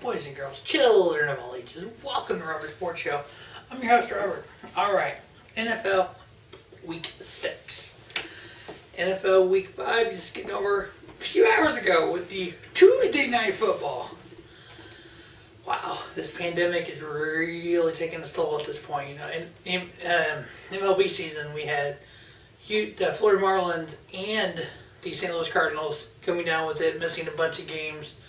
boys and girls, children of all ages. Welcome to Robert Sports Show. I'm your host, Robert. Alright, NFL Week 6. NFL Week 5, just getting over a few hours ago with the Tuesday Night Football. Wow, this pandemic is really taking its toll at this point. You know, in MLB season, we had the Florida Marlins and the St. Louis Cardinals coming down with it, missing a bunch of games,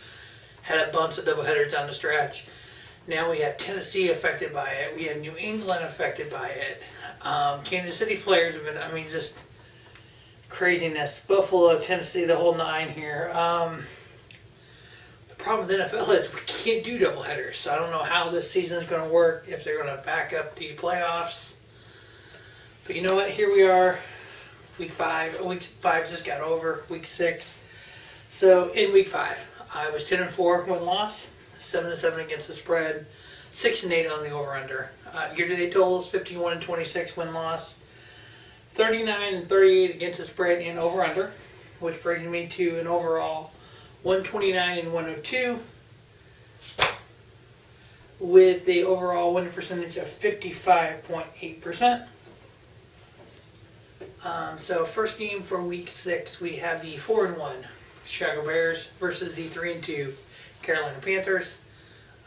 had a bunch of doubleheaders down the stretch. Now we have Tennessee affected by it. We have New England affected by it. Kansas City players have been, just craziness. Buffalo, Tennessee, the whole nine here. The problem with NFL is we can't do doubleheaders, so I don't know how this season is going to work, if they're going to back up the playoffs. But you know what? Here we are, Week 5. Week 5 just got over, Week 6. So in Week 5, I was 10-4 win-loss, 7-7 against the spread, 6-8 on the over/under. Year-to-date totals 51-26 win-loss, 39-38 against the spread and over/under, which brings me to an overall 129-102, with the overall winning percentage of 55.8%. So first game for Week 6, we have the 4-1 Chicago Bears versus the 3-2 Carolina Panthers.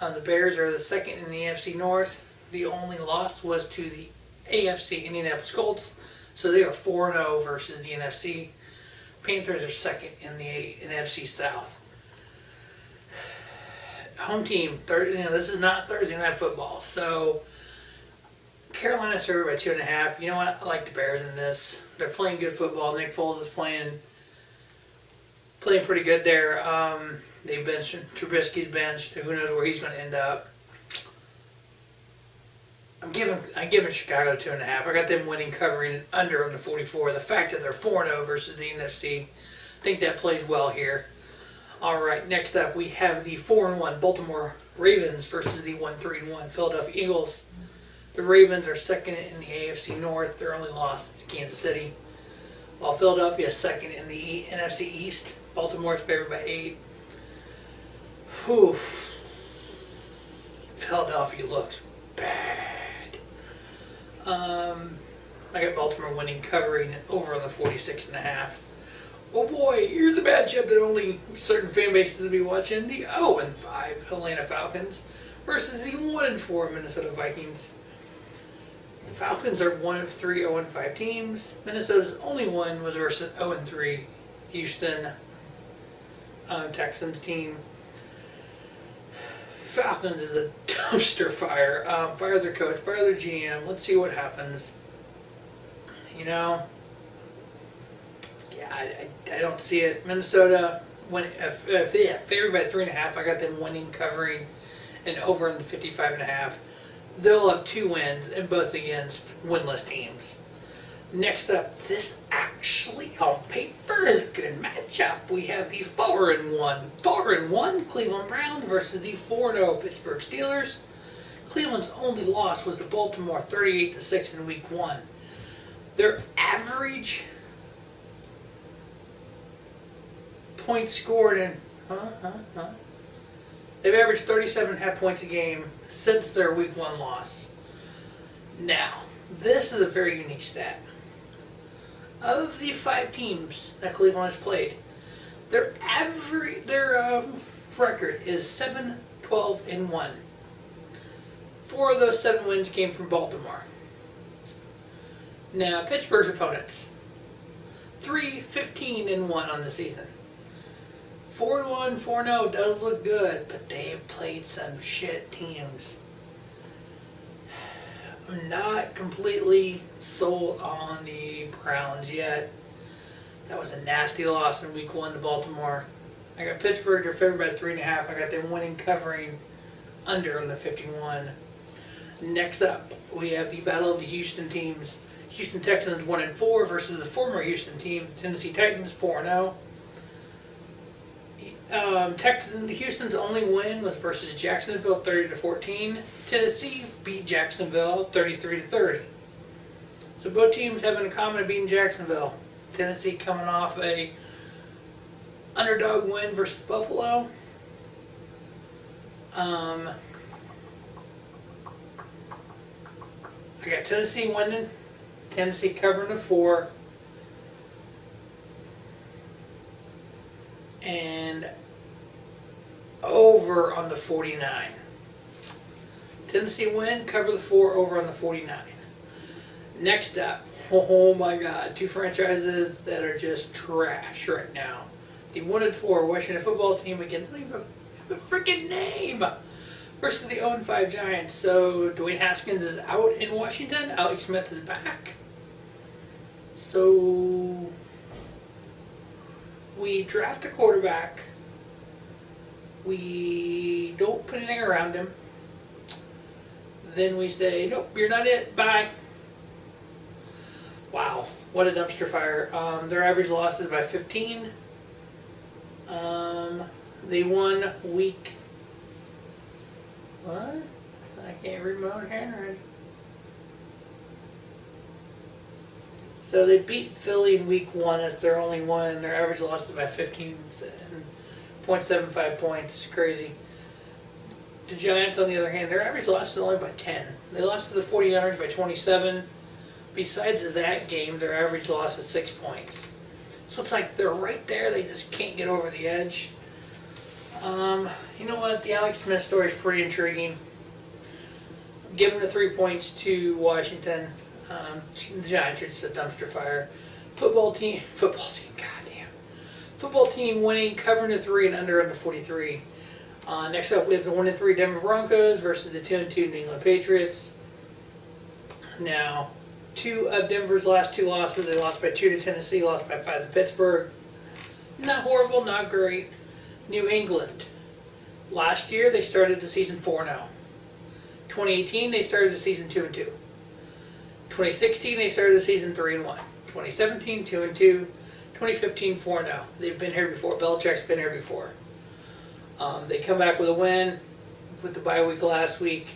The Bears are the second in the AFC North. The only loss was to the AFC Indianapolis Colts, so they are 4-0 versus the NFC. Panthers are second in the NFC South. Home team, this is not Thursday Night Football, so Carolina's favored by 2.5. You know what? I like the Bears in this. They're playing good football. Nick Foles is playing pretty good there. They've benched Trubisky's benched. Who knows where he's going to end up? I'm giving Chicago 2.5. I got them winning, covering under on the 44. The fact that they're 4-0 versus the NFC, I think that plays well here. All right, next up we have the 4-1 Baltimore Ravens versus the 1-3-1 Philadelphia Eagles. The Ravens are second in the AFC North. Their only loss is Kansas City, while Philadelphia is second in the NFC East. Baltimore is favored by 8. Whew. Philadelphia looks bad. I got Baltimore winning, covering over on the 46.5. Oh boy, here's a matchup that only certain fan bases will be watching. The 0-5 Atlanta Falcons versus the 1-4 Minnesota Vikings. The Falcons are one of 3 0-5 teams. Minnesota's only one was versus 0-3 Houston Texans team. Falcons is a dumpster fire. Fire their coach, fire their GM. Let's see what happens. You know, yeah, I don't see it. Minnesota, favored by 3.5. I got them winning, covering, and over in the 55.5. They'll have 2 wins, and both against winless teams. Next up, this actually on paper is a good matchup. We have the 4-1 Cleveland Browns versus the 4-0 Pittsburgh Steelers. Cleveland's only loss was to Baltimore 38-6 in Week 1. Their average points scored in they've averaged 37.5 points a game since their Week 1 loss. Now, this is a very unique stat. Of the 5 teams that Cleveland has played, their record is 7-12-1. 4 of those 7 wins came from Baltimore. Now, Pittsburgh's opponents, 3-15-1 on the season. 4-1, 4-0 does look good, but they've played some shit teams. I'm not completely sold on the Browns yet. That was a nasty loss in Week 1 to Baltimore. I got Pittsburgh, they're favored by 3.5. I got them winning, covering under on the 51. Next up, we have the battle of the Houston teams. Houston Texans 1-4 versus the former Houston team, Tennessee Titans 4-0. Houston's only win was versus Jacksonville 30-14. Tennessee beat Jacksonville 33-30. So both teams have in common of beating Jacksonville. Tennessee coming off a underdog win versus Buffalo. I got Tennessee winning. Tennessee covering the 4. And over on the 49. Tennessee win, cover the 4, over on the 49. Next up, oh my God, 2 franchises that are just trash right now. The 1-4 Washington football team, again, don't even have a freaking name, versus the 0-5 Giants. So Dwayne Haskins is out in Washington. Alex Smith is back. So we draft a quarterback. We don't put anything around him. Then we say, nope, you're not it. Bye. Wow, what a dumpster fire. Their average loss is by 15. They won week... What? I can't read my own handwriting. So they beat Philly in week 1 as their only one. Their average loss is by 15.75 points. Crazy. The Giants, on the other hand, their average loss is only by 10. They lost to the 49ers by 27. Besides that game, their average loss is 6 points. So it's like they're right there. They just can't get over the edge. You know what? The Alex Smith story is pretty intriguing. I'm giving the 3 points to Washington. The Giants are just a dumpster fire. Football team, goddamn. Football team winning, covering the 3 and under on the 43. Next up, we have the 1-3 Denver Broncos versus the 2-2 New England Patriots. Now, 2 of Denver's last 2 losses. They lost by 2 to Tennessee, lost by 5 to Pittsburgh. Not horrible, not great. New England. Last year, they started the season 4-0. 2018, they started the season 2-2. 2016, they started the season 3-1. 2017, 2-2. 2015, 4-0. They've been here before. Belichick's been here before. They come back with a win with the bye week last week.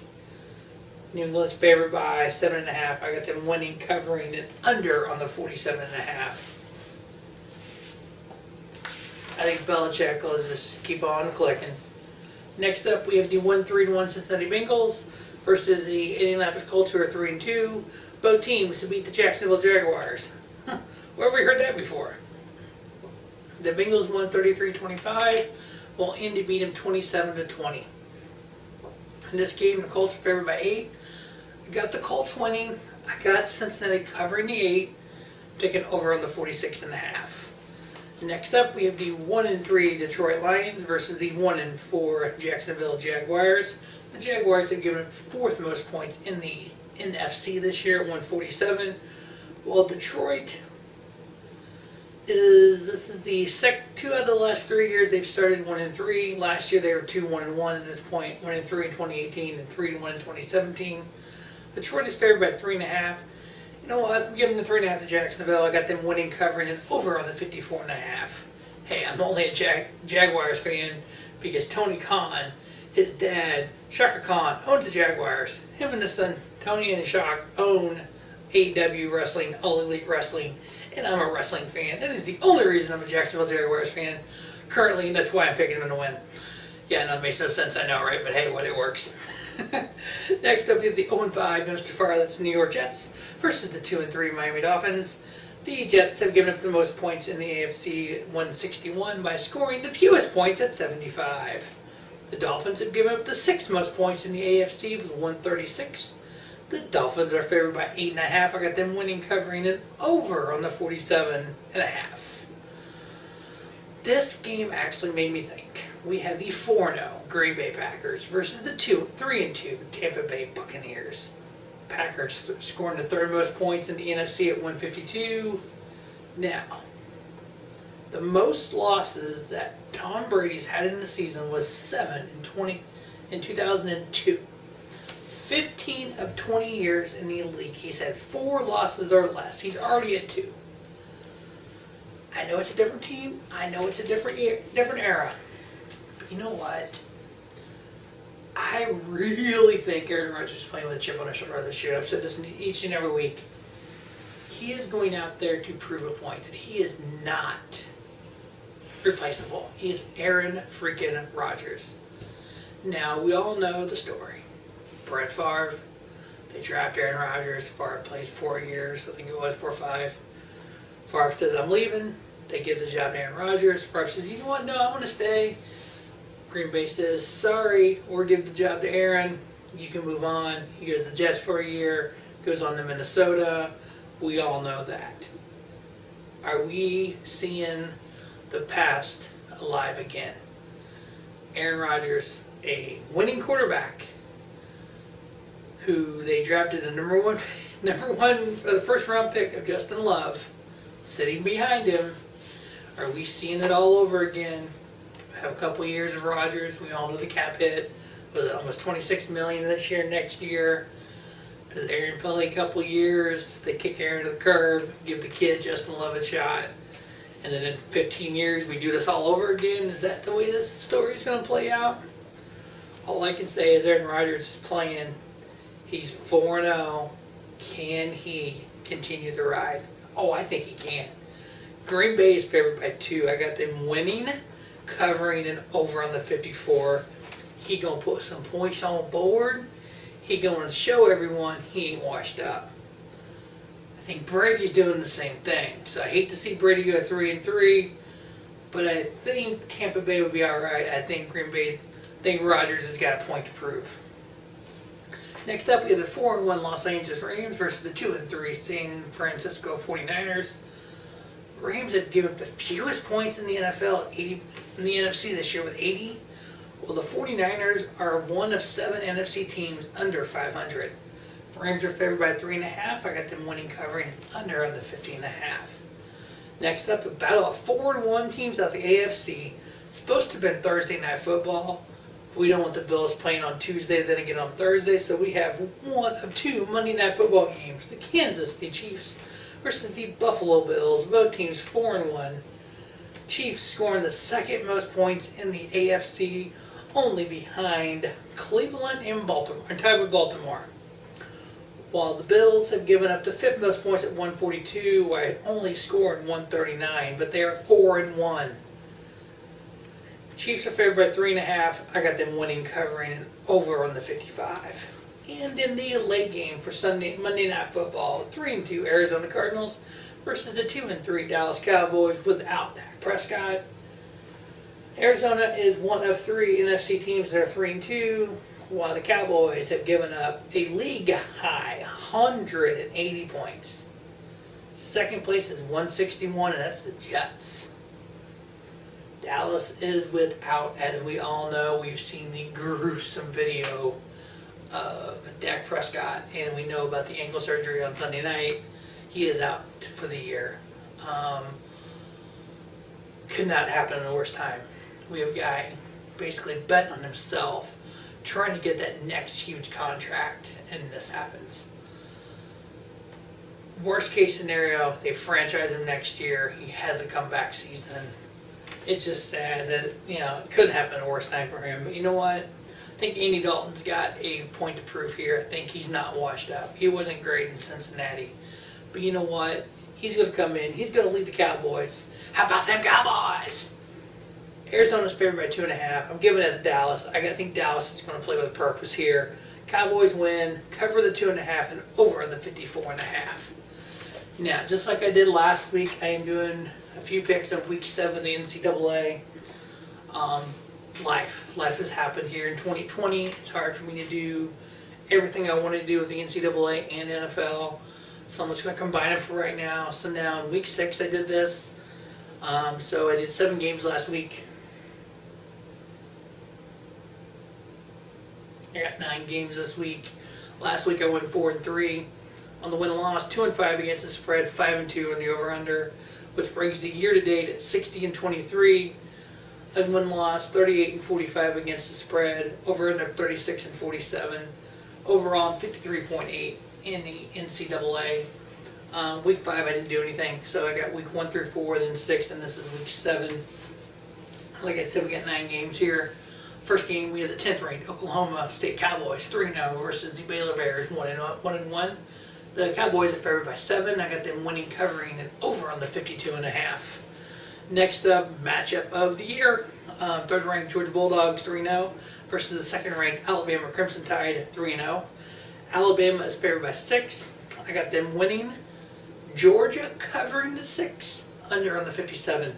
New England's favored by 7.5. I got them winning, covering, and under on the 47.5. I think Belichick will just keep on clicking. Next up, we have the 1-3-1 Cincinnati Bengals versus the Indianapolis Colts, who are 3-2. Both teams to beat the Jacksonville Jaguars. Where have we heard that before? The Bengals won 33-25, while Indy beat them 27-20. In this game, the Colts are favored by 8. I got the Colts winning. I got Cincinnati covering the 8, taking over on the 46.5. Next up, we have the 1-3 Detroit Lions versus the 1-4 Jacksonville Jaguars. The Jaguars have given 4th most points in the NFC this year at 147, while Detroit this is the 2 out of the last 3 years they've started 1-3. Last year they were 2-1-1 at this point, 1-3 in 2018 and 3-1 in 2017. Detroit is favored by 3.5. You know what? I'm giving the 3.5 to Jacksonville. I got them winning, covering, and over on the 54.5. Hey, I'm only a Jaguars fan because Tony Khan, his dad, Shaka Khan, owns the Jaguars. Him and his son, Tony and Shaq, own AEW Wrestling, All Elite Wrestling, and I'm a wrestling fan. That is the only reason I'm a Jacksonville Jaguars fan currently, and that's why I'm picking them to win. Yeah, no, it makes no sense, I know, right? But hey, what, it works. Next up, we have the 0-5 dumpster fire, that's New York Jets versus the 2-3 Miami Dolphins. The Jets have given up the most points in the AFC at 161 by scoring the fewest points at 75. The Dolphins have given up the 6th most points in the AFC with 136. The Dolphins are favored by 8.5. I got them winning, covering, and over on the 47.5. This game actually made me think. We have the 4-0 Green Bay Packers versus the 3-2 Tampa Bay Buccaneers. Packers scoring the 3rd most points in the NFC at 152. Now, the most losses that Tom Brady's had in the season was 7 in 2002. 15 of 20 years in the league, he's had 4 losses or less. He's already at 2. I know it's a different team. I know it's a different era. But you know what? I really think Aaron Rodgers is playing with a chip on his shoulder this year. I've said this each and every week. He is going out there to prove a point that he is not replaceable. He is Aaron freaking Rodgers. Now, we all know the story. Brett Favre, they draft Aaron Rodgers. Favre plays 4 years, I think it was 4 or 5. Favre says, I'm leaving. They give the job to Aaron Rodgers. Favre says, you know what, no, I want to stay. Green Bay says, sorry, or give the job to Aaron. You can move on. He goes to the Jets for a year, goes on to Minnesota. We all know that. Are we seeing the past alive again? Aaron Rodgers, a winning quarterback, who they drafted the the first round pick of Justin Love, sitting behind him. Are we seeing it all over again? Have a couple of years of Rodgers. We all know the cap hit. Was it almost $26 million this year, next year? Does Aaron play a couple of years? They kick Aaron to the curb, give the kid Justin Love a shot, and then in 15 years we do this all over again? Is that the way this story is going to play out? All I can say is Aaron Rodgers is playing. He's 4-0. Can he continue the ride? Oh, I think he can. Green Bay is favored by 2. I got them winning, covering, and over on the 54. He going to put some points on board. He going to show everyone he ain't washed up. I think Brady's doing the same thing. So I hate to see Brady go 3-3, but I think Tampa Bay will be all right. I think Rodgers has got a point to prove. Next up, we have the 4-1 Los Angeles Rams versus the 2-3 San Francisco 49ers. Rams have given up the fewest points in the NFL, 80 in the NFC this year with 80. Well, the 49ers are one of 7 NFC teams under 500. Rams are favored by 3.5. I got them winning, covering, under on the 50.5. Next up, a battle of 4-1 teams out the AFC. Supposed to have been Thursday Night Football. We don't want the Bills playing on Tuesday, then again on Thursday, so we have one of 2 Monday Night Football games. The Kansas City Chiefs versus the Buffalo Bills. Both teams 4-1. Chiefs scoring the second most points in the AFC, only behind Cleveland and Baltimore, and tied with Baltimore. While the Bills have given up the 5th most points at 142, while only scoring 139, but they are 4-1. Chiefs are favored by 3.5. I got them winning, covering, and over on the 55. And in the late game for Monday Night Football, 3-2 Arizona Cardinals versus the 2-3 Dallas Cowboys without Dak Prescott. Arizona is one of 3 NFC teams that are 3-2, while the Cowboys have given up a league-high 180 points. Second place is 161, and that's the Jets. Dallas is without, as we all know, we've seen the gruesome video of Dak Prescott, and we know about the ankle surgery on Sunday night. He is out for the year. Could not happen in a worse time. We have a guy basically betting on himself, trying to get that next huge contract, and this happens. Worst case scenario, they franchise him next year. He has a comeback season. It's just sad that, it couldn't happen at a worse time for him. But you know what? I think Andy Dalton's got a point to prove here. I think he's not washed up. He wasn't great in Cincinnati. But you know what? He's going to come in. He's going to lead the Cowboys. How about them Cowboys? Arizona's favored by 2.5. I'm giving it to Dallas. I think Dallas is going to play with purpose here. Cowboys win, cover the 2.5, and over on the 54.5. Now, just like I did last week, I am doing a few picks of Week 7 of the NCAA. Life has happened here in 2020. It's hard for me to do everything I want to do with the NCAA and NFL. So I'm just going to combine it for right now. So now in Week 6 I did this. So I did 7 games last week. I got 9 games this week. Last week I went 4-3 on the win and loss, 2-5 against the spread, 5-2 on the over/under, which brings the year-to-date at 60-23. A win and loss, 38-45 against the spread, over/under 36-47. Overall, 53.8 in the NCAA. Week 5 I didn't do anything, so I got week 1 through 4, then 6, and this is week 7. Like I said, we got 9 games here. First game, we had the 10th ranked Oklahoma State Cowboys 3-0 versus the Baylor Bears 1-1. The Cowboys are favored by 7. I got them winning, covering, and over on the 52.5. Next up, matchup of the year. 3rd ranked Georgia Bulldogs 3-0 versus the second-ranked Alabama Crimson Tide, 3-0. Alabama is favored by 6. I got them winning. Georgia covering the 6, under on the 57.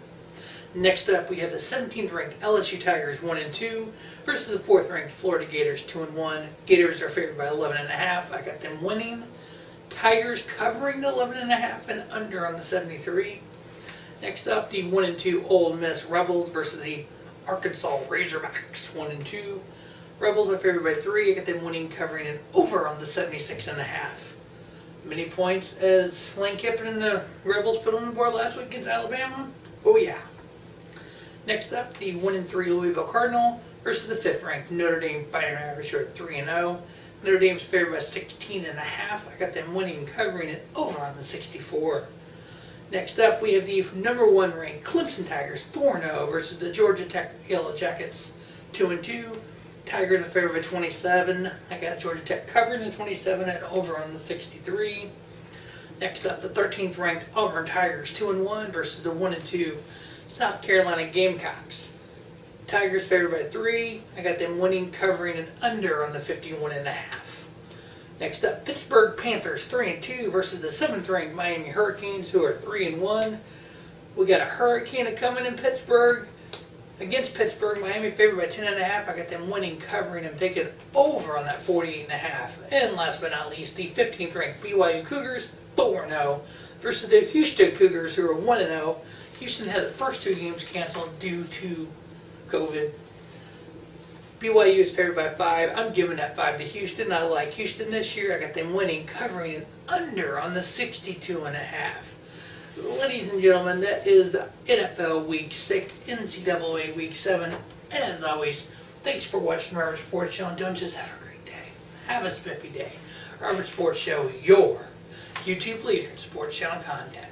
Next up, we have the 17th-ranked LSU Tigers, 1-2, versus the 4th-ranked Florida Gators, 2-1. Gators are favored by 11.5. I got them winning. Tigers covering the 11.5 and under on the 73. Next up, the 1-2 Ole Miss Rebels versus the Arkansas Razorbacks, 1-2. Rebels are favored by 3. I got them winning, covering it over on the 76.5. Many points as Lane Kiffin and the Rebels put on the board last week against Alabama. Oh yeah. Next up, the 1-3 Louisville Cardinal versus the 5th-ranked Notre Dame Fighting Irish at 3-0. Notre Dame's favored by 16.5. I got them winning, covering it over on the 64. Next up, we have the number 1 ranked Clemson Tigers, 4-0 versus the Georgia Tech Yellow Jackets, 2-2. Tigers are favored by 27. I got Georgia Tech covering the 27 and over on the 63. Next up, the 13th ranked Auburn Tigers, 2-1 versus the 1-2 South Carolina Gamecocks. Tigers favored by 3. I got them winning, covering and under on the 51.5. Next up, Pittsburgh Panthers, 3-2 versus the 7th-ranked Miami Hurricanes, who are 3-1. We got a hurricane coming in Pittsburgh. Against Pittsburgh, Miami favored by 10.5. I got them winning, covering and taking over on that 48.5. And last but not least, the 15th-ranked BYU Cougars, 4-0 versus the Houston Cougars, who are 1-0. Houston had the first 2 games canceled due to COVID. BYU is favored by 5. I'm giving that 5 to Houston. I like Houston this year. I got them winning, covering and under on the 62.5. Ladies and gentlemen, that is NFL Week 6, NCAA Week 7. And as always, thanks for watching Robert Sports Show. And don't just have a great day. Have a spiffy day. Robert Sports Show, your YouTube leader in sports channel content.